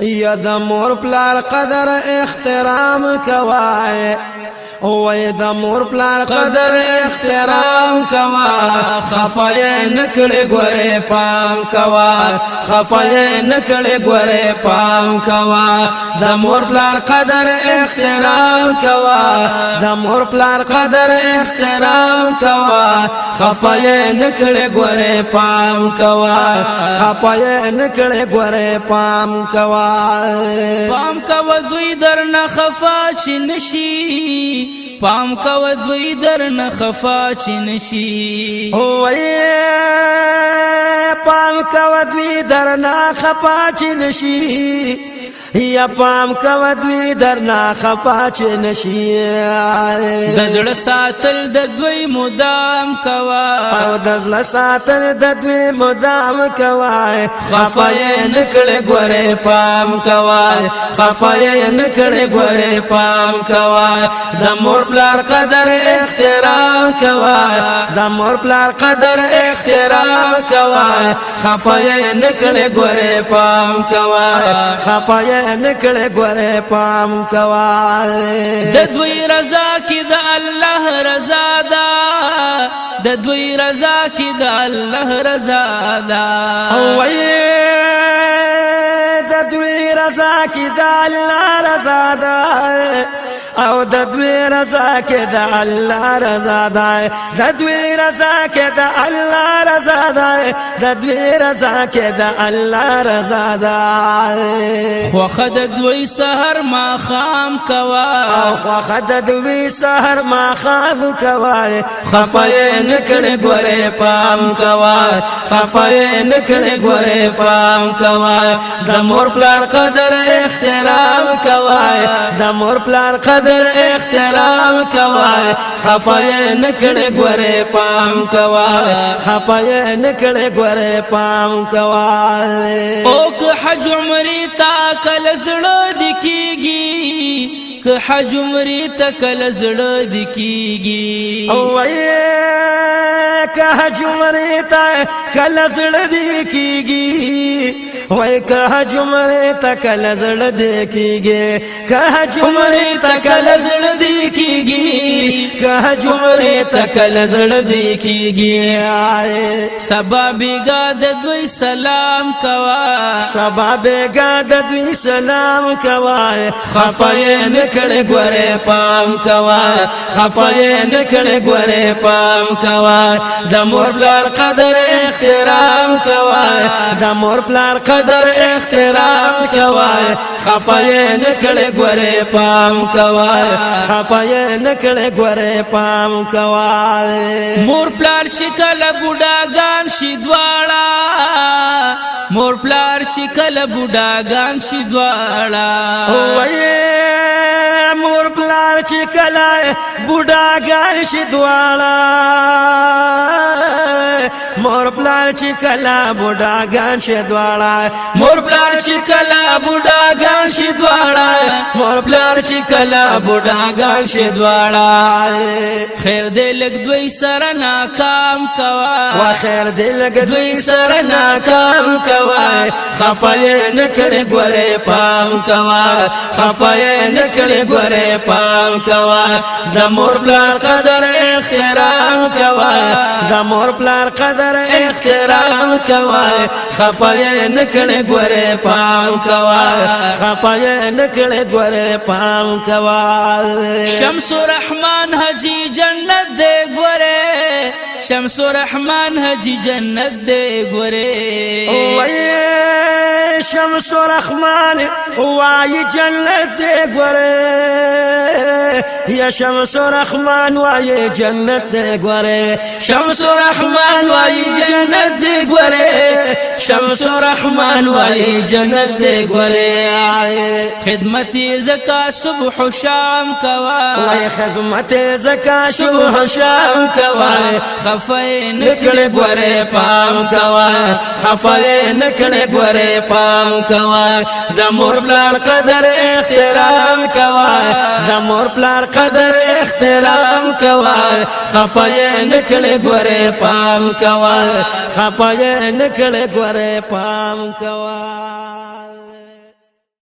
یا د مور پلار قدر احترام کوای وای د مور پلار قدر احترام کوا خفای نکړې ګوره پام کوا خفای نکړې ګوره پام کوا د مور پلار قدر احترام کوا د مور پلار قدر احترام کوا خفای نکړې ګوره پام کوا خفای نکړې ګوره پام کوا دوی درنه خفا چی نشي پام کو دوی درنه خفا چی نشي وای پام کو دوی درنه خفا چی نشي یا پام کو دوی درنه خفا چی نشي د زړه ساتل د دوی مدام کوا او د زړه ساتل د دوی مدام کوا خفای نکړې ګوره پام کوا خفای نکړې ګوره پام کوا د مور پلار قدر احترام کوا د مور پلار قدر احترام کوا خفای نکړې ګوره پام کوا خفای نکړې ګوره پام کوا د دوی رضا کې د الله رضا ده د دوی رضا کې د الله رضا ده وای د دوی رضا کې د الله رضا ده او د دوی رضا کې د الله رضا ده د دوی رضا کې د الله رضا ده د دوی رضا کې د الله رضا ده خو خد دوی سحر ما خام کوا او خو خد دوی سحر ما خام کوا خفای نکړې ګوره پام کوا خفای نکړې ګوره پام کوا د مور پلار قدر احترام کوا د مور پلار قدر احترام کوا خفای نکړې ګوره پام کوا خفای نکړې ګوره پام کوا او که حج عمرې تا کله زړه د کیږي که حج عمرې تا کله زړه د کیږي وای که حج عمرې تا کله زړه د کیږي وای که حج عمرې تا کله زړه د کیږي که حج عمرې تا کله زړه د کیږي که حج عمرې تا کله زړه د کیږي سبا بیګا د دوی سلام کوا سبا بیګا د دوی سلام کوا خفای نکړې ګوره پام کوا خفای نکړې ګوره پام کوا د مور پلار قدر احترام کوا د مور پلار قدر احترام کوا خفای نکړې ګوره پام کوا خفای نکړې ګوره پام کوا مور پلار چې کله بوډاګان شي دواړه مور پلار چې کله بوډاګان شي دواړه وای مور پلار چې کله بوډاګان شي دواړه مور پلار چې کله بوډاګان شي دواړه مور پلار چې کله بوډاګان شي دواړه مور پلار چې کله بوډاګان شي دواړه خیر دې لګ دوی سره ناکام کوا وا خیر دې لګ دوی سره ناکام کوا خفای نکړې ګوره پام کوا خفای نکړې ګوره پام کوا د مور پلار قدر احترام کوا د مور پلار قدر احترام کوا خفای نکړې ګوره پام کوا خفای نکړې ګوره پام کوا شمس الرحمن حجی جنت دې ګوره شمس الرحمن حجی جنت دې ګوره وای شمس الرحمن وای جنت دې ګوره یا شمس الرحمن وای جنت دې ګوره شمس الرحمن وای جنت دې ګوره شمس الرحمن وای جنت دې ګوره خدمت زکا صبح شام کوا وای خدمت زکا صبح شام کوا خفای نکړې ګوره پام کوا خفای نکړې ګوره پام کوا د مور پلار قدر احترام کوا د مور پلار قدر احترام کوا خفای نکړې ګوره پام کوا خفای نکړې ګوره پام کوا